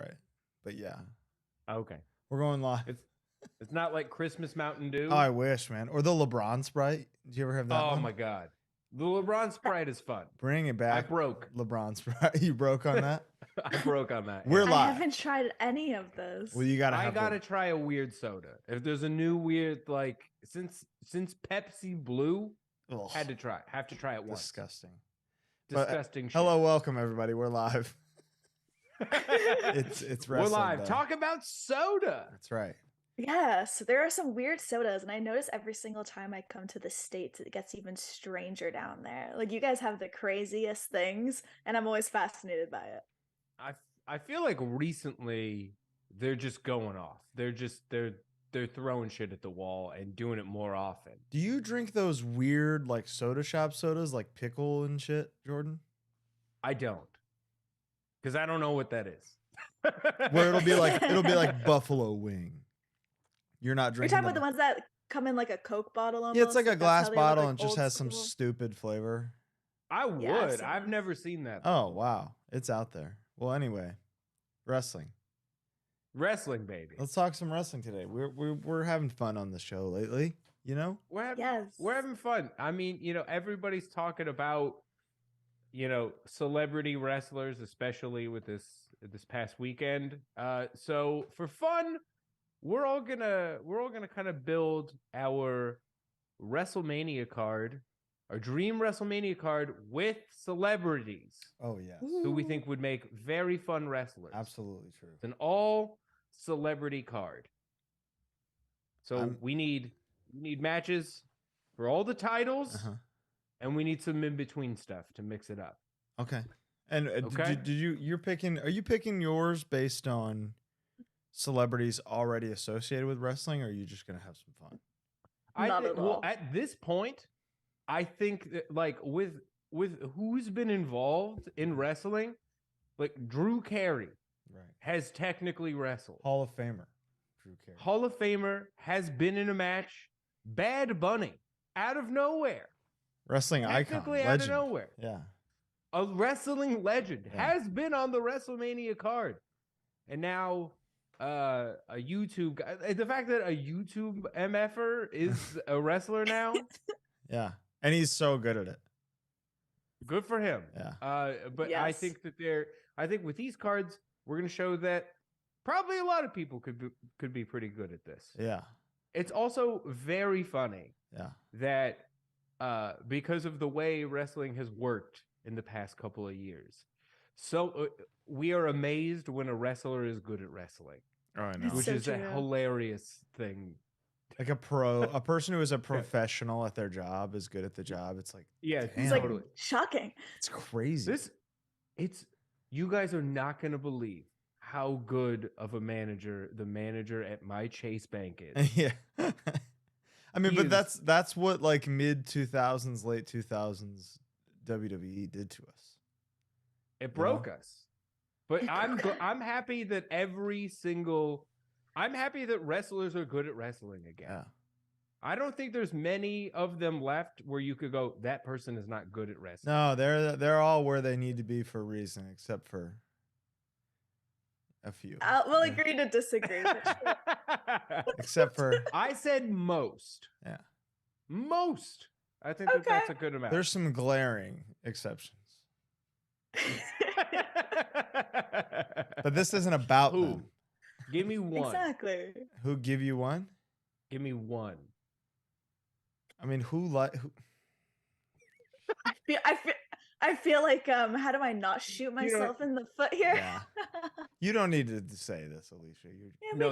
right? But yeah, Okay. we're going live. It's not like Christmas Mountain Dew. Oh, I wish, man. Or the LeBron Sprite. Did you ever have that one? Oh my God. The LeBron Sprite is fun. Bring it back. I broke. LeBron Sprite. You broke on that? I broke on that. We're live. I haven't tried any of those. Well, you gotta. I gotta try a weird soda. If there's a new weird, like since Pepsi Blue, Ugh, have to try it once. disgusting. Disgusting. Shit. Hello, welcome everybody. We're live. it's We're wrestling live. day. Talk about soda. That's right. Yeah, so there are some weird sodas, and I notice every single time I come to the States, it gets even stranger down there. Like, you guys have the craziest things, and I'm always fascinated by it. I feel like recently they're just going off. They're throwing shit at the wall and doing it more often. Do you drink those weird like soda shop sodas like pickle and shit, Jordan? I don't, because I don't know what that is. Where it'll be like buffalo wing. You're not drinking. You're talking about the ones that come in like a Coke bottle almost? Yeah, it's like a glass bottle like and just has some school. stupid flavor. I would. Yeah, I've never seen that. Oh, wow. It's out there. Well, anyway, wrestling, baby. Let's talk some wrestling today. We're having fun on the show lately, you know? We're having fun. I mean, everybody's talking about, celebrity wrestlers, especially with this past weekend. So for fun, we're all gonna kind of build our Wrestlemania card, our dream Wrestlemania card with celebrities. Oh yes. Who we think would make very fun wrestlers. Absolutely true. It's an all celebrity card. So we need matches for all the titles, and we need some in between stuff to mix it up. Okay. And okay. Are you picking yours based on celebrities already associated with wrestling, or are you just gonna have some fun? Not at all. At this point, I think that, like, with who's been involved in wrestling, like Drew Carey, has technically wrestled. Hall of Famer, Drew Carey. Hall of Famer has been in a match. Bad Bunny, out of nowhere. Wrestling icon. Technically legend. out of nowhere. Yeah. A wrestling legend has been on the WrestleMania card. And now a YouTube guy, the fact that a YouTube MFer is a wrestler now. Yeah. And he's so good at it. Good for him. Yeah. But yes. I think with these cards, we're going to show that probably a lot of people could be pretty good at this. Yeah. It's also very funny. Yeah. That because of the way wrestling has worked in the past couple of years. So we are amazed when a wrestler is good at wrestling. Oh, I know. Which is a hilarious thing. Like a person who is a professional at their job is good at the job. It's like, it's like shocking. It's crazy. You guys are not going to believe how good of a manager the manager at my Chase Bank is. Yeah. I mean, that's what like mid 2000s, late 2000s WWE did to us. It broke us. But I'm happy that I'm happy that wrestlers are good at wrestling again. Yeah. I don't think there's many of them left where you could go, that person is not good at wrestling. No, they're all where they need to be for a reason, except for a few. We'll agree to disagree. Except for I said most. Yeah. Most. I think that's a good amount. There's some glaring exceptions. But this isn't about who? Them. Give me one. Exactly. Who give you one? Give me one. I mean, who? I feel like how do I not shoot myself in the foot here? Yeah. You don't need to say this, Alicia.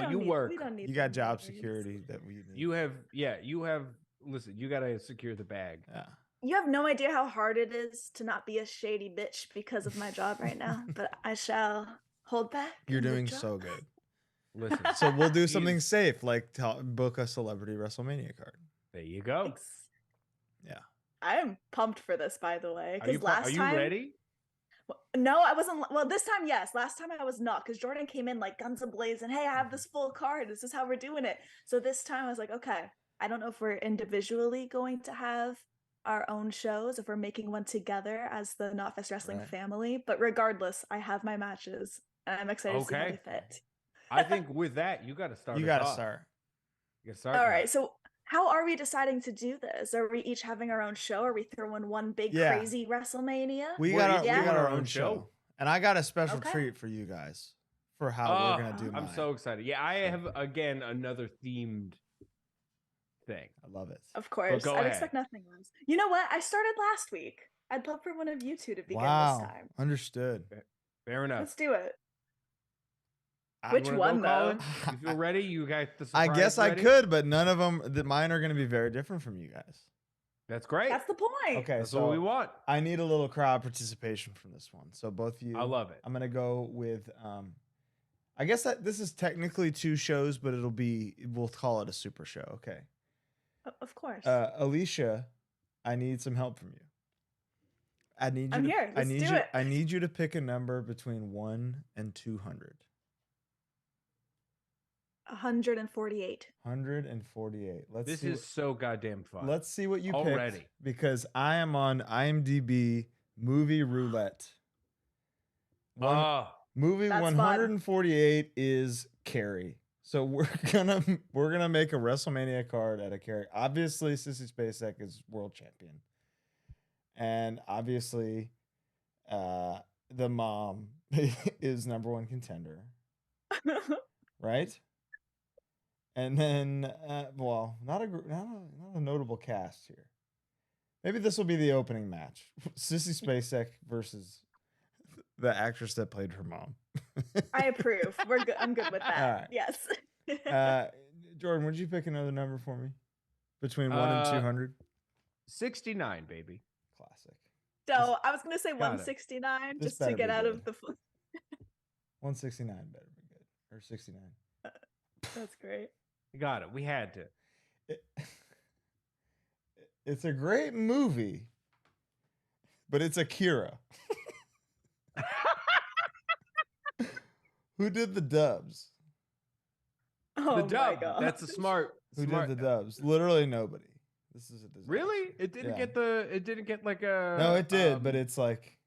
You work. You got job security that we need. You have. Listen, you gotta secure the bag. Yeah. You have no idea how hard it is to not be a shady bitch because of my job right now, but I shall hold back. You're doing so good. Listen, so we'll do something safe, like book a celebrity WrestleMania card. There you go. Thanks. Yeah. I am pumped for this, by the way. Are you ready? No, I wasn't. Well, this time, yes. Last time I was not, because Jordan came in like guns a-blazing. Hey, I have this full card. This is how we're doing it. So this time I was like, okay, I don't know if we're individually going to have our own shows, if we're making one together as the Knotfest Wrestling family. But regardless, I have my matches and I'm excited to see how Okay. they fit. I think with that, you got to start. You got got to to start. You got to start. All now. right, so how are we deciding to do this? Are we each having our own show? Are we throwing one big Yeah. crazy WrestleMania? We We're got each doing our own show. And I got a special Okay. treat for you guys for how we're going to do mine. I'm so excited. Yeah, I have again another themed thing. I love it. Of course. go I'd ahead. expect nothing less. You know what? I started last week. I'd love for one of you two to begin Wow. this time. Understood. Fair enough. Let's do it. I- Which You wanna one, go, Colin? though? You feel ready? You got the I surprise guess ready? I could, but none of them, mine are going to be very different from you guys. That's great. That's the point. Okay, That's so what we want. I need a little crowd participation from this one. So both of you, I love it. I'm going to go with, I guess that this is technically 2 shows, but we'll call it a super show. Okay. Of course. Alicia, I need some help from you. I need you. I'm here. Let's do it. I need you to pick a number between 1 and 200. 148. 148. This is so goddamn fun. Let's see what you Already. picked, because I am on IMDb movie roulette. Movie That's 148 is Carrie. So we're gonna make a WrestleMania card out of Carrie. Obviously, Sissy Spacek is world champion, and obviously, the mom is #1 contender, right? And then, well, not a notable cast here. Maybe this will be the opening match: Sissy Spacek versus the actress that played her mom. I approve. We're good. I'm good with that. All right. Yes. Jordan, would you pick another number for me? Between 1 and 200? 69, baby. Classic. So I was going to say Got it. 169 This just to better get be out good. of the. 169 better be good. Or 69. That's great. You got it. We had to. It's a great movie, but it's Akira. Who did the dubs? Oh The my dub. god. That's a smart. Who smart. did the dubs? Literally nobody. This is a disaster. Really? It didn't Yeah. get the. It didn't get like a. No, it did, but it's like.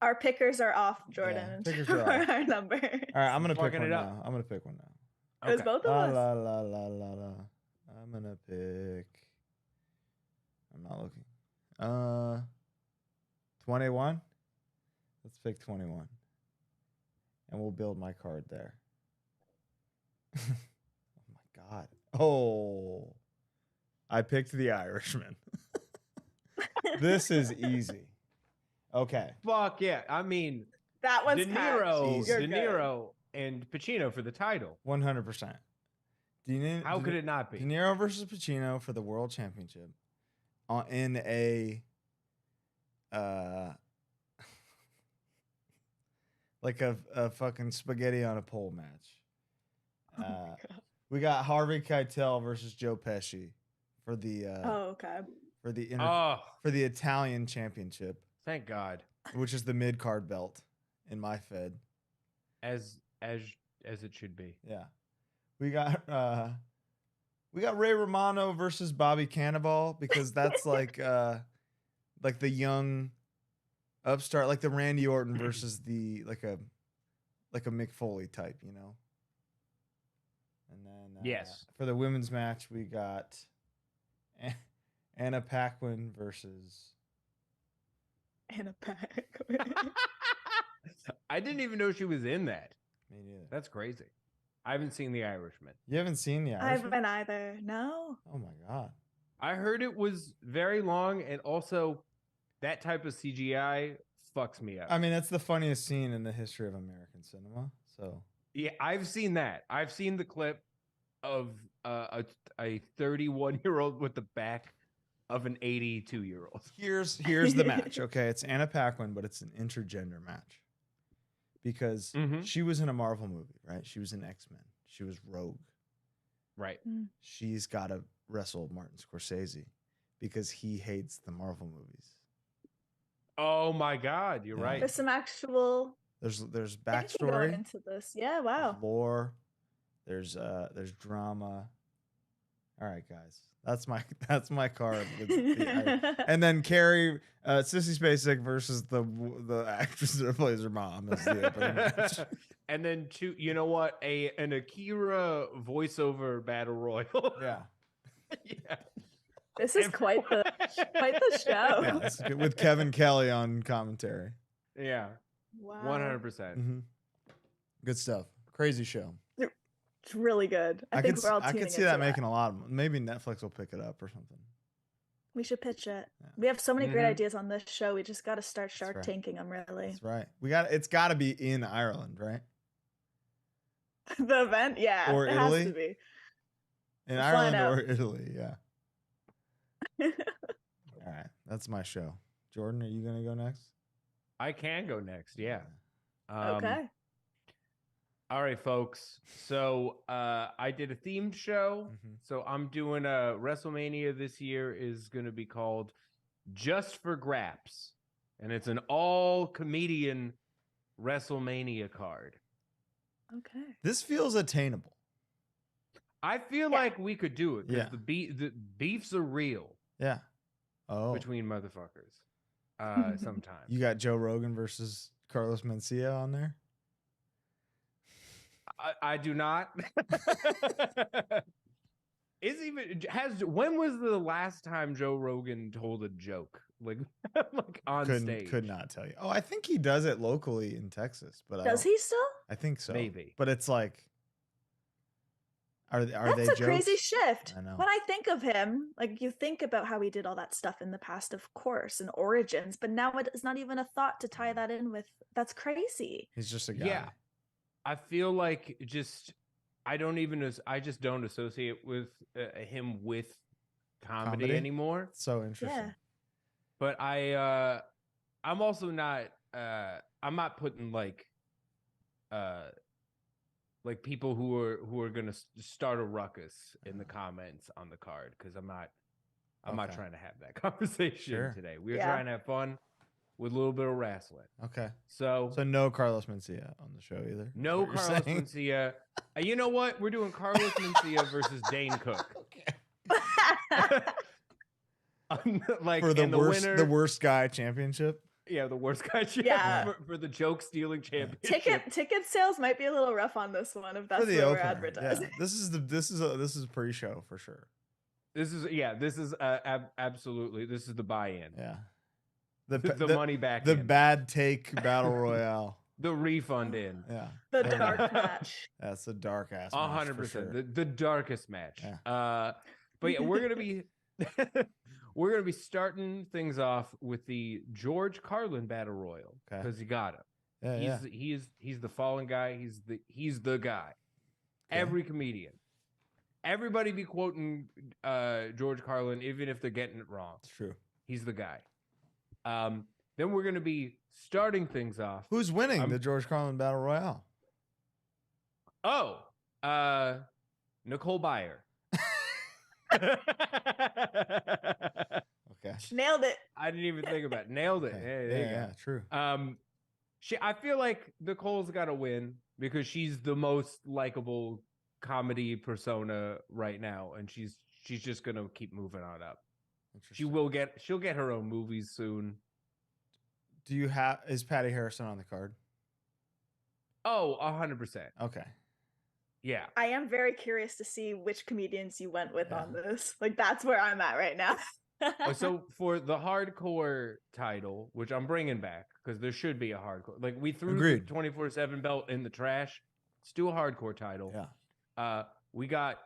Our pickers are off, Jordan. pickers are off. Our number. All right, I'm gonna pick Fucking one it up. now. I'm gonna pick one now. It was both of La us. la la la la la. I'm gonna pick. I'm not looking. 21. Let's pick 21, and we'll build my card there. Oh my god! Oh, I picked the Irishman. This is easy. Okay. Fuck yeah! I mean, That one's De Niro, packed. You're De good. Niro, and Pacino for the title. 100%. How could it not be? De Niro versus Pacino for the world championship in a like a fucking spaghetti on a pole match. We got Harvey Keitel versus Joe Pesci for the okay. for the Oh, for the Italian championship, thank God. which is the mid card belt in my Fed. As it should be. Yeah. We got Ray Romano versus Bobby Cannonball, because that's like the young upstart, like the Randy Orton versus the like a Mick Foley type, you know. And then Yes. for the women's match, we got Anna Paquin versus And a pack. I didn't even know she was in that. me neither. That's crazy. I haven't seen The Irishman. You haven't seen the I Irishman? haven't either. No. Oh my god. I heard it was very long, and also that type of CGI fucks me up. I mean, that's the funniest scene in the history of American cinema. So Yeah, I've seen that. I've seen the clip of a 31-year-old with the back of an 82-year-old. here's the match. Okay, it's Anna Paquin, but it's an intergender match because Mhm. she was in a Marvel movie, right? She was in X-Men. She was Rogue. Right. She's got to wrestle Martin Scorsese because he hates the Marvel movies. Oh my God, you're Yeah. right. There's some actual There's thinking going backstory, into this. Yeah, wow. there's lore, there's drama. All All right, guys. That's my card. And then Carrie, Sissy Spacek versus the actress that plays her mom is the opening match. And then you know what? An Akira voiceover battle royal. Yeah. Yeah. This is quite the show. Yeah, this is good. With Kevin Kelly on commentary. Yeah. Wow. 100%. Good stuff. Crazy show. It's really good. I think we're all tuning I could see into that making a lot of. Maybe Netflix will pick it up or something. We should pitch it. Yeah. We have so many great ideas on this show. We just got to start Shark Tanking them, really. That's right. It's got to be in Ireland, right? The event, yeah, or it Italy. has to be. In Ireland or Italy, yeah. All right, that's my show. Jordan, are you gonna go next? I can go next. Yeah. Okay. All right, folks. So I did a themed show. So I'm doing a WrestleMania this year is going to be called Just for Graps. And it's an all comedian WrestleMania card. Okay. This feels attainable. I feel like we could do it because Yeah. the beefs are real. Yeah. Oh. Between motherfuckers. Sometimes. You got Joe Rogan versus Carlos Mencia on there? I do not. When was the last time Joe Rogan told a joke like on stage? Could not tell you. Oh, I think he does it locally in Texas, but does he still? I think so. Maybe, but it's like, are they? That's a crazy shift. I know. When I think of him, like you think about how he did all that stuff in the past, of course, and origins, but now it's not even a thought to tie that in with. That's crazy. He's just a guy. Yeah. I feel like I just don't associate with him with comedy anymore. So interesting. Yeah. But I'm also not I'm not putting like people who are gonna start a ruckus in the comments on the card, because I'm not trying to have that conversation today. We're trying to have fun with a little bit of wrestling. Okay. So no Carlos Mencia on the show either. No Carlos Mencia. You know what? We're doing Carlos Mencia versus Dane Cook. For the worst guy championship. Yeah, the worst guy for the joke stealing championship. Ticket sales might be a little rough on this one if that's what we're advertising. Yeah. This is pre-show for sure. This is absolutely, this is the buy-in. Yeah. The money back. The bad take battle royale. The refund in. Yeah. The dark match. That's a dark ass. 100%. Sure. The darkest match. Yeah. But yeah, we're gonna be starting things off with the George Carlin battle royal, because you got him. Yeah, he's the fallen guy. He's the guy. Okay. Every comedian, everybody be quoting George Carlin, even if they're getting it wrong. It's true. He's the guy. Then we're gonna be starting things off. Who's winning the George Carlin battle royale? Nicole Byer. Okay. Nailed it. I didn't even think about it. Nailed it. Okay. Yeah, true. I feel like Nicole's got to win because she's the most likable comedy persona right now, and she's just gonna keep moving on up. She'll get her own movies soon. Is Patty Harrison on the card? Oh, 100%. Okay. Yeah. I am very curious to see which comedians you went with on this. Like, that's where I'm at right now. So for the hardcore title, which I'm bringing back because there should be a hardcore. Like, we threw the 24/7 belt in the trash. Let's do a hardcore title. Yeah. We got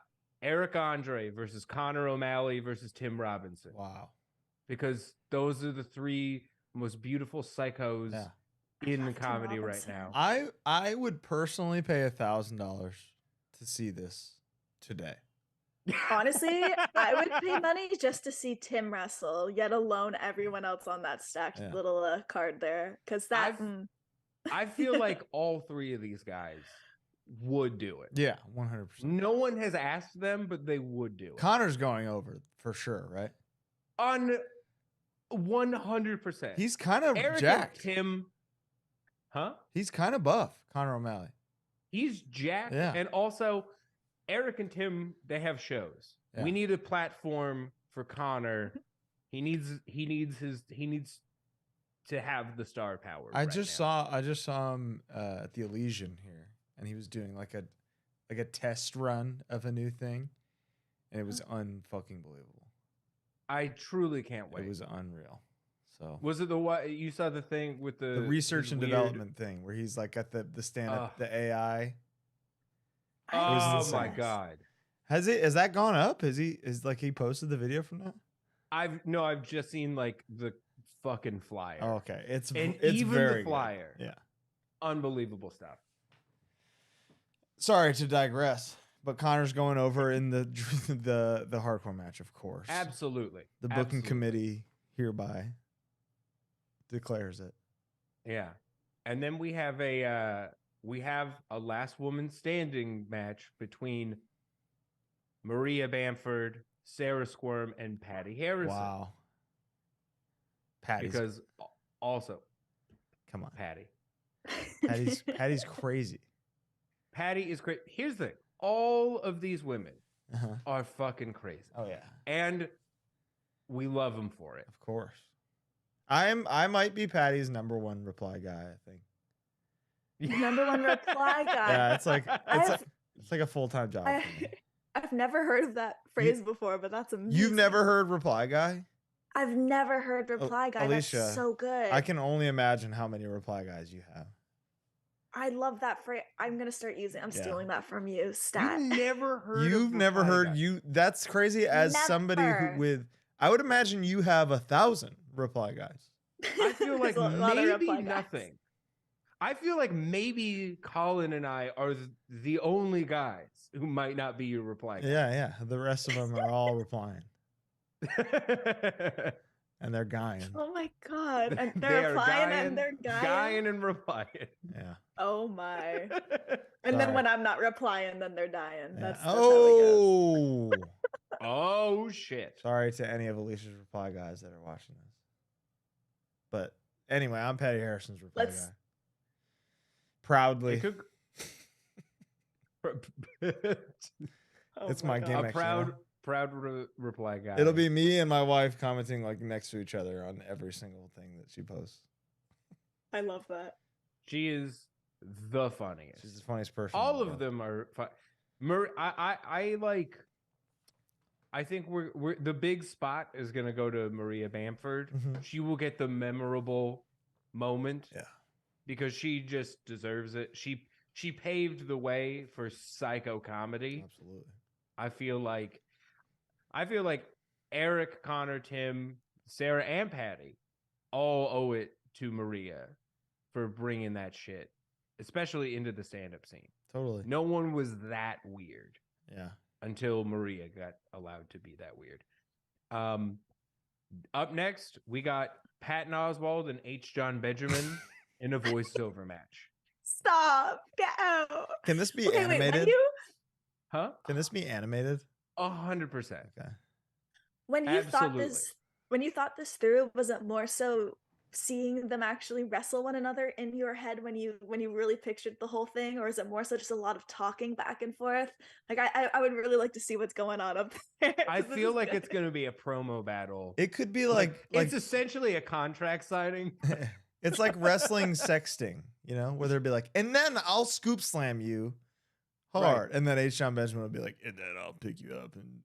Eric Andre versus Conor O'Malley versus Tim Robinson. Wow. Because those are the three most beautiful psychos in comedy right now. I would personally pay $1,000 to see this today. Honestly, I would pay money just to see Tim wrestle, yet alone everyone else on that stacked little card there. Because I feel like all three of these guys would do it. Yeah, 100%. No one has asked them, but they would do it. Connor's going over for sure, right? On 100%. He's kind of Eric jacked. And Tim, He's kind of buff, Conor O'Malley. He's jacked, and also Eric and Tim, they have shows. We need a platform for Connor. He needs to have the star power. I just saw him at the Elysian here, and he was doing like a test run of a new thing, and it was unfucking believable. I truly can't wait. It was unreal. So was it the what you saw the thing with the research and development thing where he's like at the stand up the AI? Oh my god! Has that gone up? He posted the video from that? I've just seen like the fucking flyer. Oh, okay. It's even very the flyer. Good. Yeah. Unbelievable stuff. Sorry to digress, but Connor's going over in the hardcore match, of course. Absolutely. The booking committee hereby declares it. Yeah. And then we have a last woman standing match between Maria Bamford, Sarah Squirm, and Patty Harrison. Wow. Because also, come on, Patty. Patty's crazy. Patty is crazy. Here's the thing: all of these women are fucking crazy. Oh yeah, and we love them for it. Of course. I might be Patty's number one reply guy. I think. Number one reply guy. Yeah, it's like a full-time job. For me. I've never heard of that phrase before, but that's amazing. You've never heard reply guy? I've never heard reply guy. Alicia, that's so good. I can only imagine how many reply guys you have. I love that phrase. I'm gonna start using. I'm stealing that from you. Stat. You've never heard. You've never heard. Guy. That's crazy. As somebody I would imagine you have 1,000 reply guys. I feel like maybe nothing. I feel like maybe Colin and I are the only guys who might not be your reply guys. Yeah. The rest of them are all replying. And they're guying. Oh my god. And they're replying and they're guying. Guying and replying. Yeah. Oh my. And then when I'm not replying, then they're dying. Yeah. That's how it goes. Oh shit. Sorry to any of Alicia's reply guys that are watching this. But anyway, I'm Patty Harrison's reply guy. Proudly. It's my gimmick. A proud reply guy. It'll be me and my wife commenting like next to each other on every single thing that she posts. I love that. She is the funniest. She's the funniest person. All of them are fun. I think we're the big spot is gonna go to Maria Bamford. Mm-hmm. She will get the memorable moment. Yeah. Because she just deserves it. She paved the way for psycho comedy. Absolutely. I feel like Eric, Connor, Tim, Sarah, and Patty all owe it to Maria for bringing that shit, especially into the stand-up scene. Totally. No one was that weird. Yeah. Until Maria got allowed to be that weird. Up next, we got Patton Oswalt and H. John Benjamin in a voiceover match. Stop! Get out! Can this be animated? Huh? Can this be animated? 100%. Okay. When you thought this through, was it more so seeing them actually wrestle one another in your head when you really pictured the whole thing, or is it more so just a lot of talking back and forth? Like I would really like to see what's going on up there. I feel like it's going to be a promo battle. It could be like it's essentially a contract signing. It's like wrestling sexting, where they'd be like, and then I'll scoop slam you hard. Right. And then H. John Benjamin would be like, and then I'll pick you up and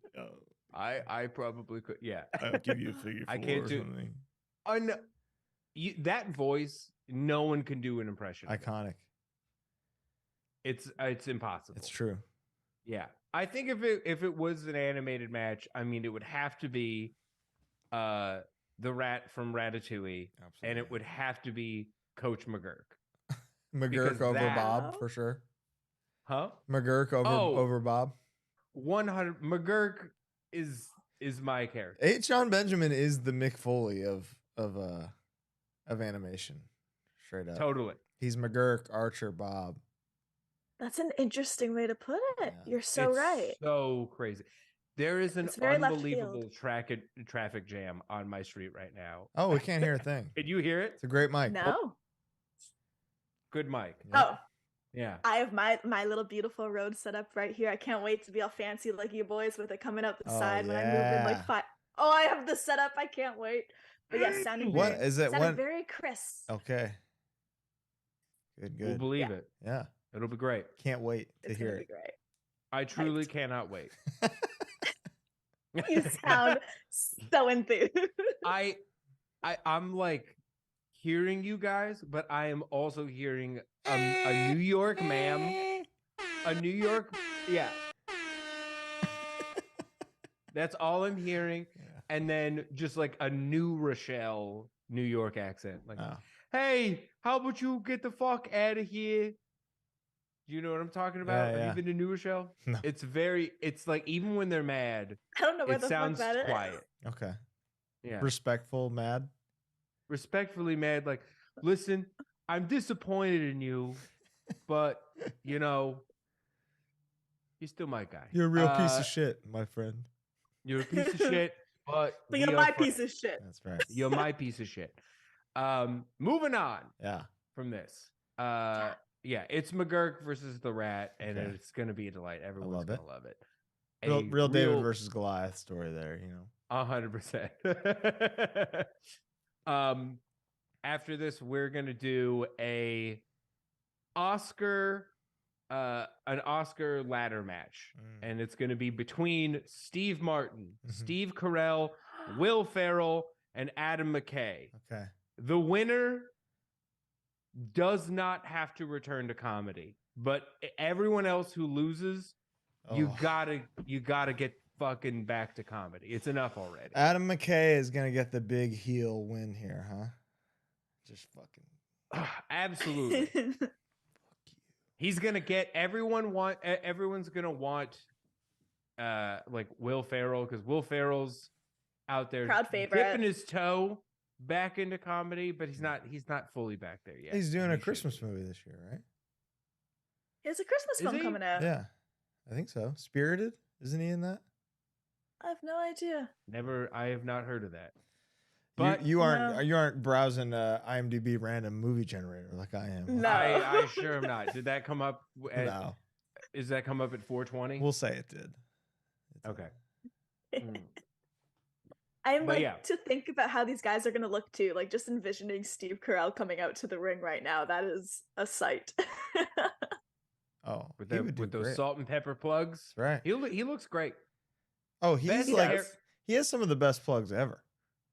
I probably could. Yeah. I'll give you a figure 4 I can't do something. That voice, no one can do an impression. Iconic. It's impossible. It's true. Yeah. I think if it was an animated match, I mean, it would have to be the rat from Ratatouille. Absolutely. And it would have to be Coach McGurk. McGurk over Bob for sure. Huh? McGurk over Bob. 100. McGurk is my character. H. John Benjamin is the Mick Foley of animation. Straight up. Totally. He's McGurk, Archer, Bob. That's an interesting way to put it. Yeah. You're so right. So crazy. There is an unbelievable traffic jam on my street right now. Oh, we can't hear a thing. Can you hear it? It's a great mic. No. Good mic. Oh. Yeah. I have my little beautiful road set up right here. I can't wait to be all fancy like you boys with it coming up the side when I move in like yeah. 5. Oh, I have the setup. I can't wait. But yes, What is it? sounded What? very crisp. Okay. Good. We'll Good. believe Yeah. it. Yeah. It'll be great. Can't wait to It's hear gonna be it. great. I truly Hyped. cannot wait. You sound so enthused. I'm like hearing you guys, but I am also hearing a New York ma'am. A New York, yeah. That's all I'm hearing. Yeah. And then just like a New Rochelle, New York accent. Like, Oh. hey, how about you get the fuck out of here? Do you know what I'm talking about? Yeah, Have you been to New Rochelle? No. It's like even when they're mad, I don't know where it the fuck sounds that is. quiet. Okay. Yeah. Respectful, mad. Respectfully mad. Like, listen, I'm disappointed in you, but you know, you're still my guy. You're a real piece of shit, my friend. You're a piece of shit, but But we you're are my friends. piece of shit. That's right. You're my piece of shit. Moving on Yeah. from this. Yeah, it's McGurk versus the Rat, and Okay. it's gonna be a delight. Everyone's love it. gonna love it. Real David versus Goliath story there, you know. 100%. After this, we're gonna do an Oscar ladder match, and it's gonna be between Steve Martin, Steve Carell, Will Ferrell, and Adam McKay. Okay. The winner does not have to return to comedy, but everyone else who loses, you gotta get fucking back to comedy. It's enough already. Adam McKay is gonna get the big heel win here, huh? Just fucking Absolutely. fuck you. He's gonna get everyone's gonna want like Will Ferrell, because Will Ferrell's out there Crowd favorite. dipping his toe back into comedy, but he's not fully back there yet. He's doing a He Christmas should be. movie this year, right? There's a Christmas Is film he? coming out. Yeah. I think so. Spirited? Isn't he in that? I have no idea. I have not heard of that. But you aren't browsing IMDb random movie generator like I am. No. I sure am not. Did that come up No. Is that come up at 420? We'll say it did. Okay. I'm But like yeah. to think about how these guys are gonna look too. Like just envisioning Steve Carell coming out to the ring right now. That is a sight. Oh, With he would do those great. salt and pepper plugs. That's right. He looks great. Oh, he's Best like hair- he has some of the best plugs ever.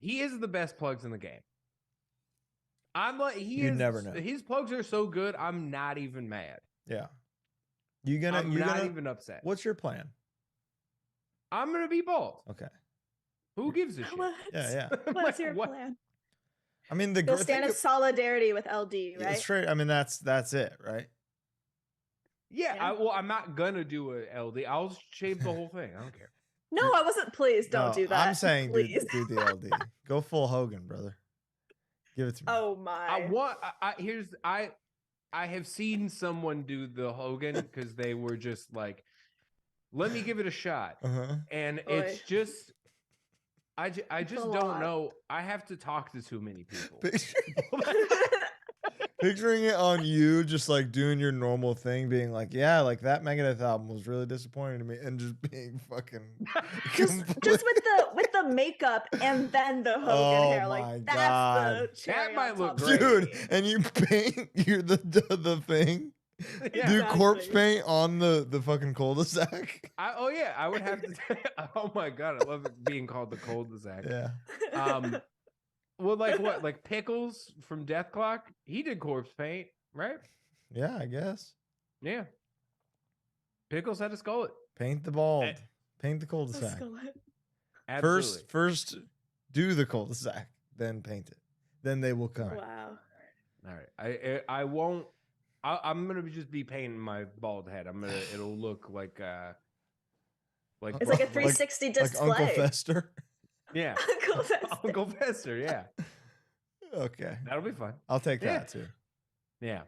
He is the best plugs in the game. I'm like You'd never know. His plugs are so good. I'm not even mad. Yeah. I'm not even upset. What's your plan? I'm gonna be bald. Okay. Who gives a shit? What? Yeah. What's Like, your what? plan? I mean, the You'll great stand in solidarity with LD, right? It's straight. I mean, that's it, right? Yeah. Yeah. I'm not gonna do a LD. I'll shave the whole thing. I don't care. No, I wasn't. Please don't No, do that. I'm saying please. do the LD. Go full Hogan, brother. Give it to me. Oh my. I have seen someone do the Hogan because they were just like, let me give it a shot. Uh-huh. And Oy. it's just I just a don't lot. know. I have to talk to too many people. Picturing it on you, just like doing your normal thing, being like, yeah, like that Megadeth album was really disappointing to me, and just being fucking just with the makeup and then the Hogan Oh hair, my like that's God. the cherry That might on look top. great. dude, and you paint the thing. Yeah. Do corpse Exactly. paint on the fucking cul-de-sac. I would have to. Oh my god, I love it being called the cul-de-sac. Yeah. Well, like what? Like Pickles from Death Clock? He did corpse paint, right? Yeah, I guess. Yeah. Pickles had a skullet. Paint the bald. Eh. Paint the The cul-de-sac. skeleton. Absolutely. First do the cul-de-sac, then paint it. Then they will come. Wow. All right. I won't. I'm gonna just be painting my bald head. It'll look like It's like a 360 Like display. Uncle Fester. yeah, Uncle Fester. Uncle Fester. Yeah, Okay. that'll be fun. I'll take Yeah. that too. Yeah.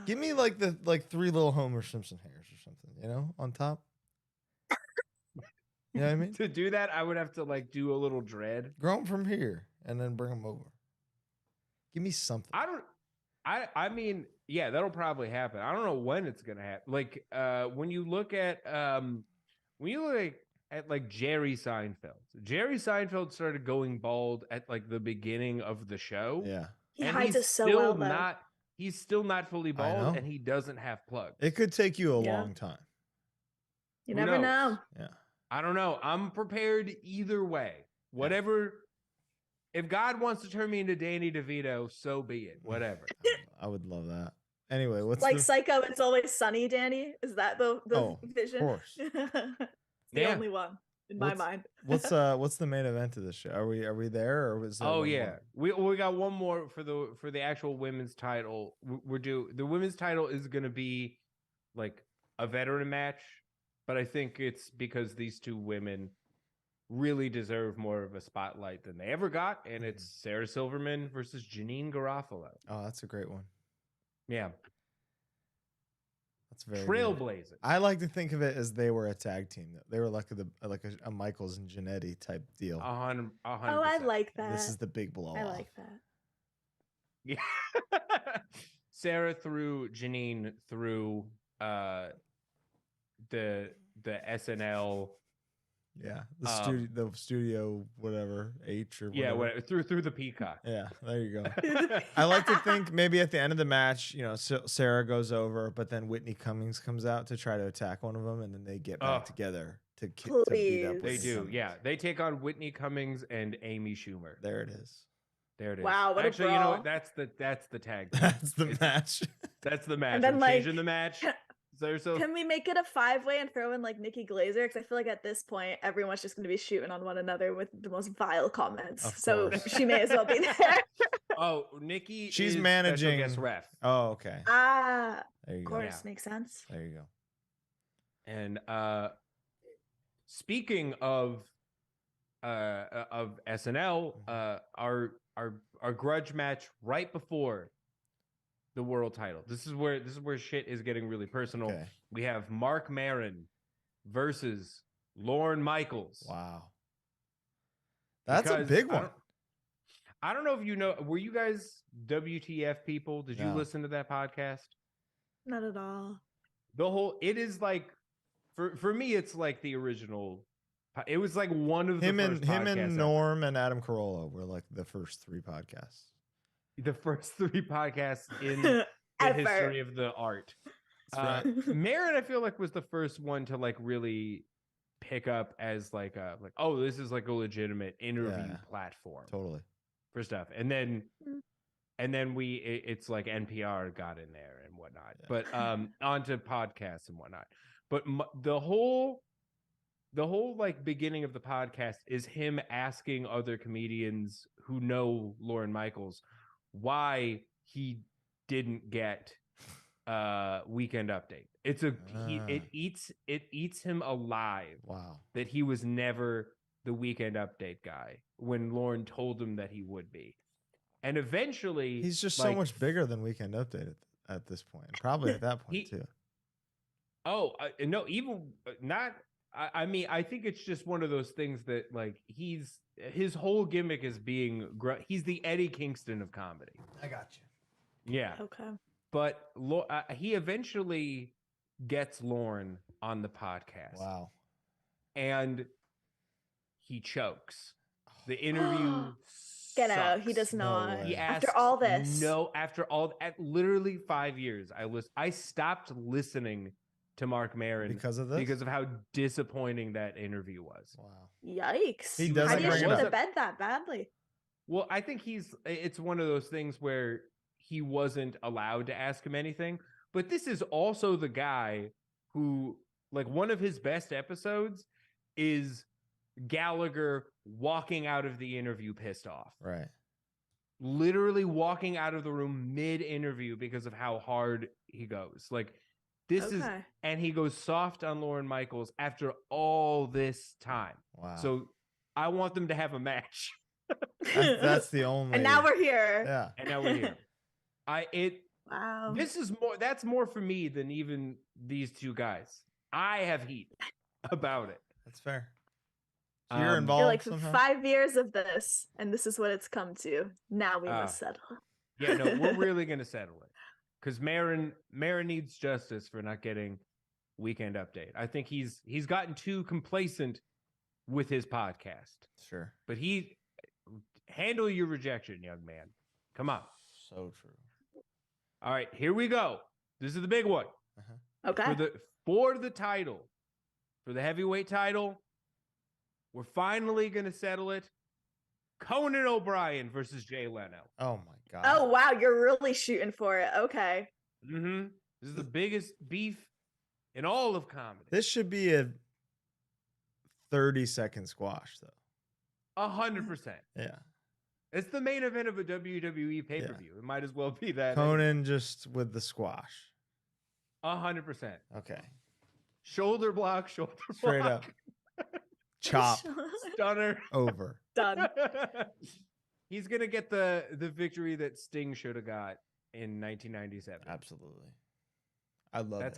Give me like the three little Homer Simpson hairs or something, you know, on top. You know what I mean? To do that, I would have to like do a little dread. Grow them from here and then bring them over. Give me something. I mean, yeah, that'll probably happen. I don't know when it's gonna happen. Like, when you look at like Jerry Seinfeld. Jerry Seinfeld started going bald at like the beginning of the show. Yeah. He And hides he's it so still well, though. not he's still not fully I bald, know. and he doesn't have plugs. It could take you a Yeah. long time. You Who never knows? know. Yeah. I don't know. I'm prepared either way. Whatever. If God wants to turn me into Danny DeVito, so be it. Whatever. I would love that. Anyway, what's Like the... Psycho, It's Always Sunny, Danny? Is that the vision? Of course. The only one in my mind. What's the main event of this show? Are we there, or was there Oh one yeah, more? we got one more for the actual women's title. The women's title is going to be like a veteran match, but I think it's because these two women really deserve more of a spotlight than they ever got, and it's Sarah Silverman versus Janine Garofalo. Oh, that's a great one. Yeah, That's very trailblazing. I like to think of it as they were a tag team. They were like a Michaels and Jannetty type deal. 100%. Oh, I like that. This is the big blow. I like that. Yeah. Sarah threw Janine through the SNL. Yeah, the studio whatever H or whatever. Yeah, whatever, through the Peacock. Yeah, there you go. I like to think maybe at the end of the match, Sarah goes over, but then Whitney Cummings comes out to try to attack one of them, and then they get back together to beat up. They do, yeah. They take on Whitney Cummings and Amy Schumer. There it is. There it is. Wow, what actually, a you know brawl. what? That's the tag. That's the match. That's the match. And then, I'm like, changing the match. So Can we make it a 5-way and throw in like Nikki Glazer? Because I feel like at this point everyone's just going to be shooting on one another with the most vile comments. Of So course. she may as well be there. Oh, Nikki. She's is managing. special guest ref. Oh, okay. Ah, There you of go. course, Yeah. makes sense. There you go. And speaking of SNL, our grudge match right before the world title. This is where shit is getting really personal. Okay. We have Mark Maron versus Lorne Michaels. Wow. That's a Because big one. I don't know if you know. Were you guys WTF people? Did you No. listen to that podcast? Not at all. It is like for me, it's like the original. It was like one of the Him first and podcasts ever. Norm and Adam Carolla were like the first 3 podcasts. The first 3 podcasts in the history of the art. That's right. Marin, I feel like, was the first one to like really pick up as like oh, this is like a legitimate interview platform Totally. for stuff. And then it's like NPR got in there and whatnot. Yeah. But onto podcasts and whatnot. But the whole like beginning of the podcast is him asking other comedians who know Lorne Michaels why he didn't get Weekend Update. It eats him alive. Wow. That he was never the Weekend Update guy when Lorne told him that he would be. And eventually He's just so much bigger than Weekend Update at this point. Probably at that point too. Oh, no, even not. I mean, I think it's just one of those things that like his whole gimmick is being he's the Eddie Kingston of comedy. I got you. Yeah. Okay. But he eventually gets Lorne on the podcast. Wow. And he chokes. The interview Get out. sucks. He does No not. way. He After asks all this. No, at literally 5 years, I stopped listening to Mark Maron Because of this? because of how disappointing that interview was. Wow. Yikes. He How doesn't do you bring it shit up. the bed that badly? Well, I think it's one of those things where he wasn't allowed to ask him anything. But this is also the guy who, like, one of his best episodes is Gallagher walking out of the interview pissed off. Right. Literally walking out of the room mid-interview because of how hard he goes. Like, this is, Okay. and he goes soft on Lorne Michaels after all this time. Wow. So I want them to have a match. that's the only. And now we're here. Yeah. And now we're here. Wow. That's more for me than even these two guys. I have heat about it. That's fair. So you're Um, involved You're like somehow? 5 years of this, and this is what it's come to. Now we must settle. Yeah, no, we're really gonna settle it because Marin needs justice for not getting Weekend Update. I think he's gotten too complacent with his podcast. Sure. But handle your rejection, young man. Come on. So true. All right, here we go. This is the big one. Okay. For the title, for the heavyweight title, we're finally gonna settle it. Conan O'Brien versus Jay Leno. Oh my God. Oh wow, you're really shooting for it. Okay. Mm-hmm. This is the biggest beef in all of comedy. This should be a 30-second squash, though. 100%. Yeah. It's the main event of a WWE pay-per-view. It might as well be that. Conan just with the squash. 100%. Okay. Shoulder block. Straight up. Chop. Stunner. Over. Done. He's going to get the victory that Sting should have got in 1997. Absolutely. I love it.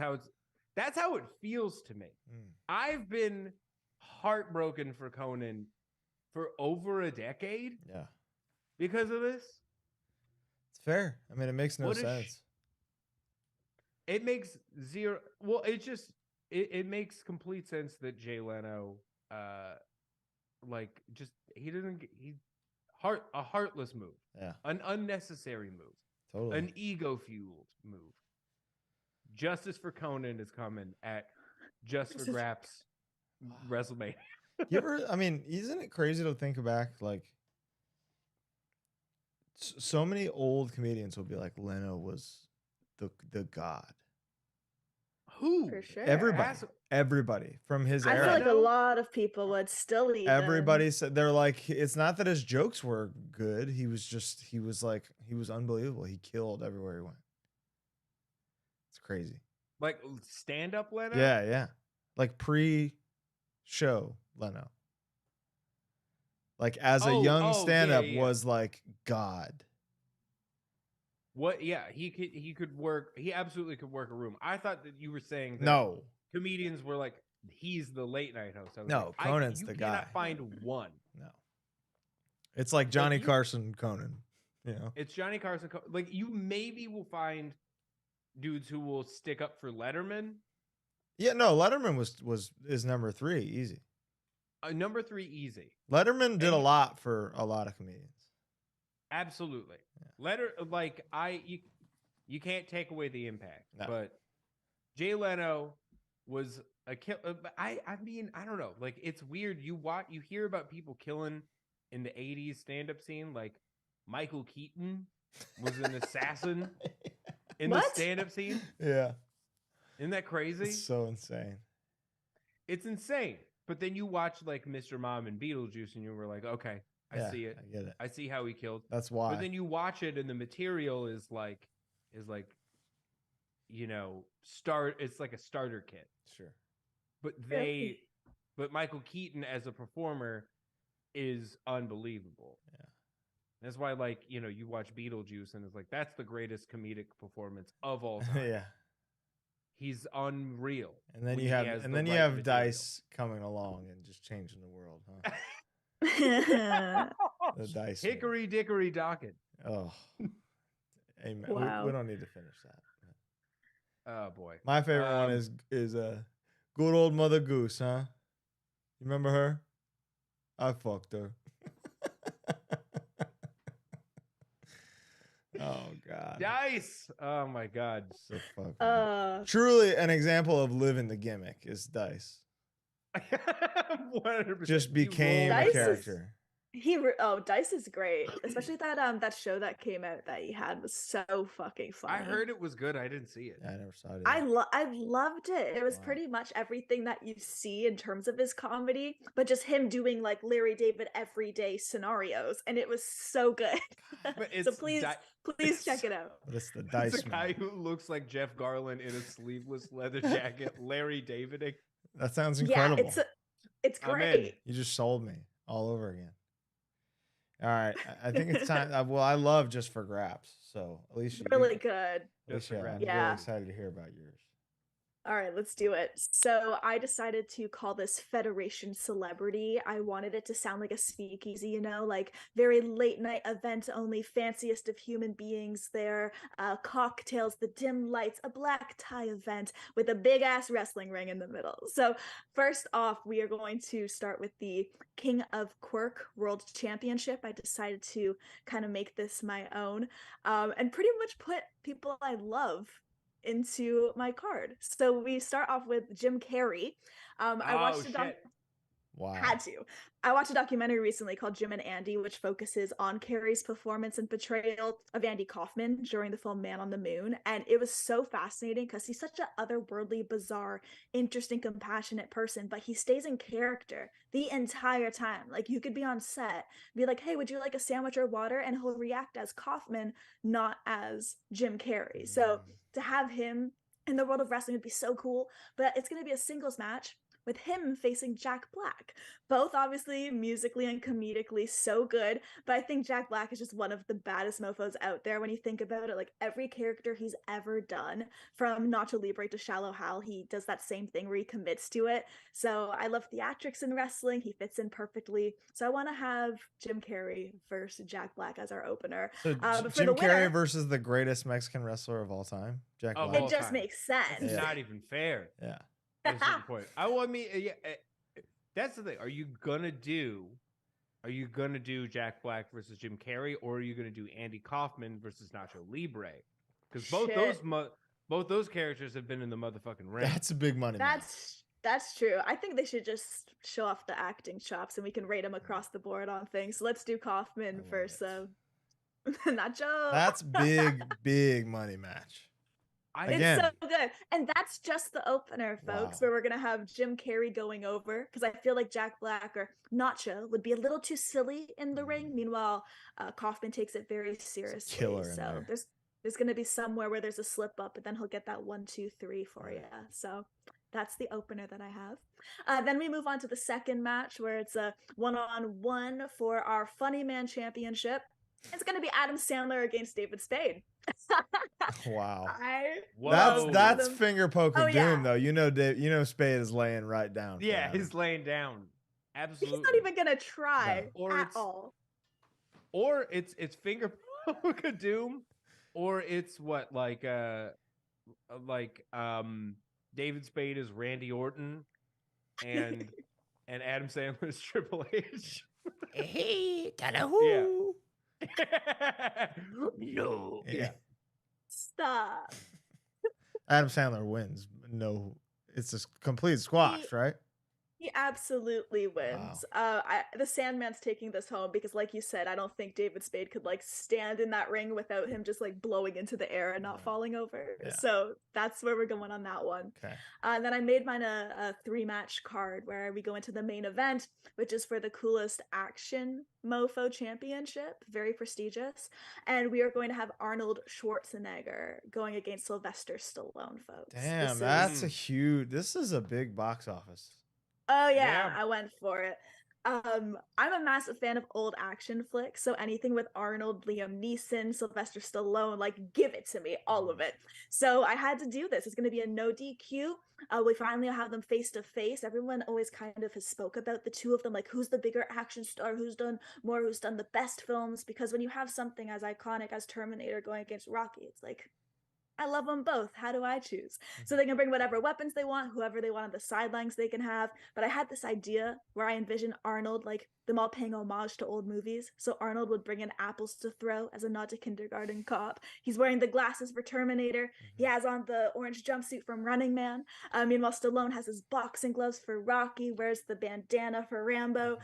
That's how it feels to me. I've been heartbroken for Conan for over a decade. Yeah. Because of this. It's fair. I mean, it makes no sense. It makes zero. Well, it makes complete sense that Jay Leno, a heartless move. Yeah. An unnecessary move. Totally. An ego-fueled move. Justice for Conan is coming at Just for Graps WrestleMania. Isn't it crazy to think back? Like, so many old comedians will be like, Leno was the god. Who? For sure. Everybody from his I era. feel like a lot of people would still even. Everybody said, they're like, it's not that his jokes were good. He was unbelievable. He killed everywhere he went. It's crazy. Like stand-up Leno? Yeah. Like pre-show Leno. Like as a young stand-up was like God. What? Yeah, he could work. He absolutely could work a room. I thought that you were saying that no comedians were like he's the late night host. No, like, Conan's the guy. You cannot find one. No, it's like Johnny Carson Conan. You know, it's Johnny Carson. Like you maybe will find dudes who will stick up for Letterman. Yeah, no, Letterman is number 3, easy. Number 3, easy. Letterman did a lot for a lot of comedians. Absolutely. Yeah. You can't take away the impact. No. But Jay Leno was a kill. I mean, I don't know. Like it's weird. You hear about people killing in the 80s stand-up scene. Like Michael Keaton was an assassin in the stand-up scene. Yeah. Isn't that crazy? It's so insane. It's insane. But then you watch like Mr. Mom and Beetlejuice and you were like, okay, I see it. I get it. I see how he killed. That's why. But then you watch it and the material is like, it's like a starter kit. Sure. But Michael Keaton as a performer is unbelievable. Yeah. That's why, you watch Beetlejuice and it's like, that's the greatest comedic performance of all time. Yeah. He's unreal. And then you have Dice coming along and just changing the world, huh? The Dice. Hickory dickory docket. Oh. Amen. Wow. We don't need to finish that. Oh boy. My favorite one is good old Mother Goose, huh? You remember her? I fucked her. Oh God. Dice. Oh my God. So fucking truly an example of living the gimmick is Dice. 100%. Just became a character. Dice is great, especially that show that came out that he had was so fucking funny. I heard it was good. I didn't see it. Yeah, I never saw it. I loved it. It was pretty much everything that you see in terms of his comedy, but just him doing like Larry David everyday scenarios, and it was so good. So please check it out. But it's the Dice. It's a guy who looks like Jeff Garlin in a sleeveless leather jacket, Larry Daviding. That sounds incredible. Yeah, it's great. You just sold me all over again. All right, I think it's time. Well, I love Just for Graps, so Alicia, really good. Alicia, I'm really excited to hear about yours. All right, let's do it. So I decided to call this Federation Celebrity. I wanted it to sound like a speakeasy, like very late night event only, fanciest of human beings there, cocktails, the dim lights, a black tie event with a big ass wrestling ring in the middle. So first off, we are going to start with the King of Quirk World Championship. I decided to kind of make this my own, and pretty much put people I love into my card. So we start off with Jim Carrey. I watched shit. Wow. Had to. I watched a documentary recently called Jim and Andy, which focuses on Carrey's performance and portrayal of Andy Kaufman during the film Man on the Moon. And it was so fascinating because he's such an otherworldly, bizarre, interesting, compassionate person, but he stays in character the entire time. Like you could be on set, be like, hey, would you like a sandwich or water? And he'll react as Kaufman, not as Jim Carrey. So to have him in the world of wrestling would be so cool. But it's going to be a singles match with him facing Jack Black. Both obviously musically and comedically so good, but I think Jack Black is just one of the baddest mofos out there when you think about it. Like every character he's ever done, from Nacho Libre to Shallow Hal, he does that same thing where he commits to it. So I love theatrics in wrestling. He fits in perfectly. So I want to have Jim Carrey versus Jack Black as our opener. So But for Jim the winner, Carrey versus the greatest Mexican wrestler of all time, Jack Of Black. all it just time. makes sense. It's Yeah. not even fair. Yeah. At a certain point. That's the thing. Are you gonna do Jack Black versus Jim Carrey, or are you gonna do Andy Kaufman versus Nacho Libre? Because both those characters have been in the motherfucking ring. That's a big money match. That's true. I think they should just show off the acting chops and we can rate them across the board on things. So let's do Kaufman versus Nacho. That's big money match. It's so good. And that's just the opener, folks, Wow. where we're going to have Jim Carrey going over, because I feel like Jack Black or Nacho would be a little too silly in the ring. Meanwhile, Kaufman takes it very seriously. Killer in So there. there's going to be somewhere where there's a slip up, but then he'll get that 1, 2, 3 for you. So that's the opener that I have. Then we move on to the second match, where it's a one-on-one for our Funny Man Championship. It's going to be Adam Sandler against David Spade. Wow. That's finger poke of doom, though. You know Spade is laying right down. Yeah, he's laying down. Absolutely. He's not even gonna try at all. Or it's finger poke of doom, or it's what David Spade is Randy Orton, and Adam Sandler is Triple H. Hey, ta-da-hoo. No. Yeah. Stop. Adam Sandler wins. No, it's a complete squash, right? He absolutely wins. Wow. The Sandman's taking this home because, like you said, I don't think David Spade could stand in that ring without him just blowing into the air and not falling over. Yeah. So that's where we're going on that one. Okay. And then I made mine a 3-match card where we go into the main event, which is for the Coolest Action Mofo Championship, very prestigious. And we are going to have Arnold Schwarzenegger going against Sylvester Stallone, folks. Damn, this is a big box office. Oh yeah, I went for it. I'm a massive fan of old action flicks, so anything with Arnold, Liam Neeson, Sylvester Stallone, give it to me, all of it. So I had to do this. It's going to be a no DQ. We finally have them face to face. Everyone always kind of has spoke about the two of them, who's the bigger action star, who's done more, who's done the best films. Because when you have something as iconic as Terminator going against Rocky, it's I love them both. How do I choose? So they can bring whatever weapons they want, whoever they want on the sidelines they can have. But I had this idea where I envision Arnold, them all paying homage to old movies. So Arnold would bring in apples to throw as a nod to Kindergarten Cop. He's wearing the glasses for Terminator. He has on the orange jumpsuit from Running Man. Meanwhile, Stallone has his boxing gloves for Rocky, wears the bandana for Rambo.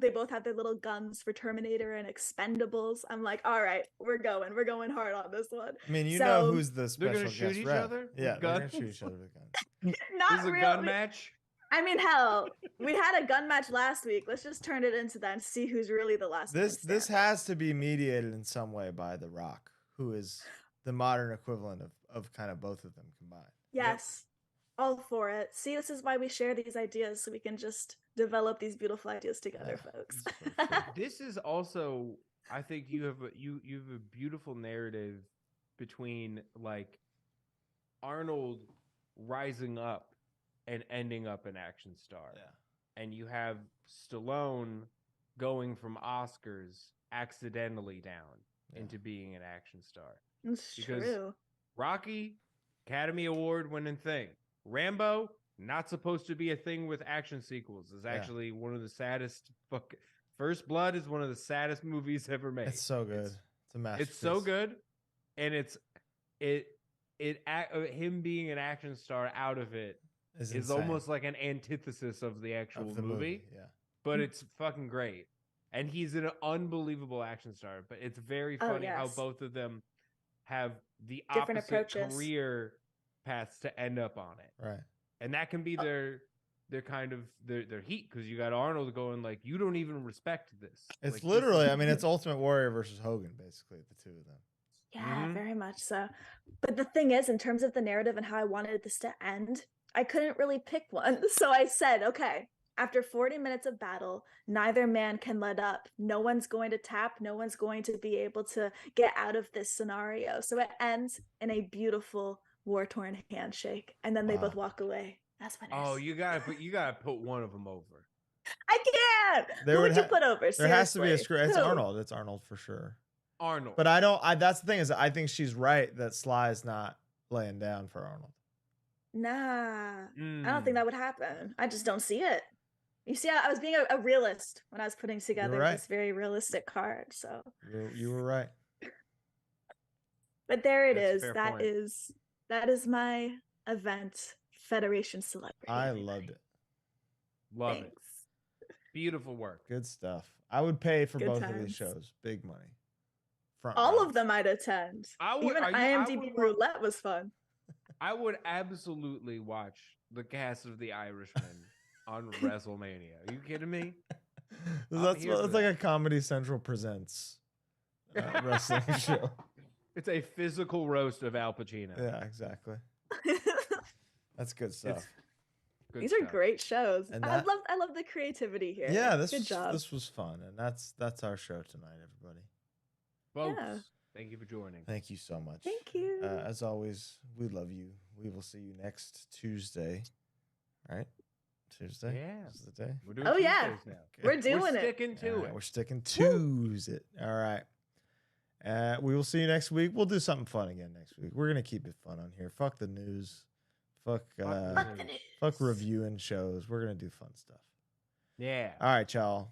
They both have their little guns for Terminator and Expendables. I'm like, all right, we're going hard on this one. I mean, you know who's the special They're gonna guest shoot each rep. other? Yeah, With they're gonna guns? shoot each other with guns. Not This is a really. gun match. I mean, hell, we had a gun match last week. Let's just turn it into that and see who's really the last. This has to be mediated in some way by The Rock, who is the modern equivalent of kind of both of them combined. Yes, all for it. See, this is why we share these ideas, so we can just develop these beautiful ideas together, folks. This is also, I think you have a beautiful narrative between Arnold rising up and ending up an action star. Yeah. And you have Stallone going from Oscars accidentally down into being an action star. It's Because true. Rocky, Academy Award winning thing. Rambo, not supposed to be a thing with action sequels. Is actually one of the saddest. First Blood is one of the saddest movies ever made. It's so good. It's a masterpiece. It's so good, and him being an action star out of it is almost like an antithesis of the actual movie. Yeah, but it's fucking great, and he's an unbelievable action star. But it's very funny how both of them have the different opposite approaches. career paths to end up on it. right. And that can be their kind of their heat, because you got Arnold going like, you don't even respect this. It's like, literally, I mean, it's Ultimate Warrior versus Hogan, basically, the two of them. Yeah, very much so. But the thing is, in terms of the narrative and how I wanted this to end, I couldn't really pick one. So I said, okay, after 40 minutes of battle, neither man can let up. No one's going to tap. No one's going to be able to get out of this scenario. So it ends in a beautiful war-torn handshake, and then they both walk away. That's winners. Oh, you gotta put one of them over. I can't. Who would you put over? There has to be a Seriously? It's Who? Arnold. It's Arnold for sure. Arnold. But that's the thing, is I think she's right that Sly's not laying down for Arnold. Nah, I don't think that would happen. I just don't see it. You see, I was being a realist when I was putting together this very realistic card. So you were right. But there it That's is. a fair point. That is my event, Federation Celebrity. I loved it. Love it. Beautiful work. Good stuff. I would pay for Good both of these times. shows. Big money. Front All row. of them I'd attend. Even IMDb Roulette was fun. I would absolutely watch the cast of The Irishman on WrestleMania. Are you kidding me? That's like a Comedy Central presents wrestling show. It's a physical roast of Al Pacino. Yeah, exactly. That's good stuff. These are great shows. And I love the creativity here. Yeah, good job. This was fun, and that's our show tonight, everybody. Folks, thank you for joining. Thank you so much. Thank you. As always, we love you. We will see you next Tuesday. Right? Tuesday? Yeah. This is the day. We're doing Tuesdays now. Okay. We're doing We're it. Sticking to it. We're sticking to it. All right. We will see you next week. We'll do something fun again next week. We're gonna keep it fun on here. Fuck the news. Fuck the news. reviewing shows. We're gonna do fun stuff. Yeah. All right, y'all.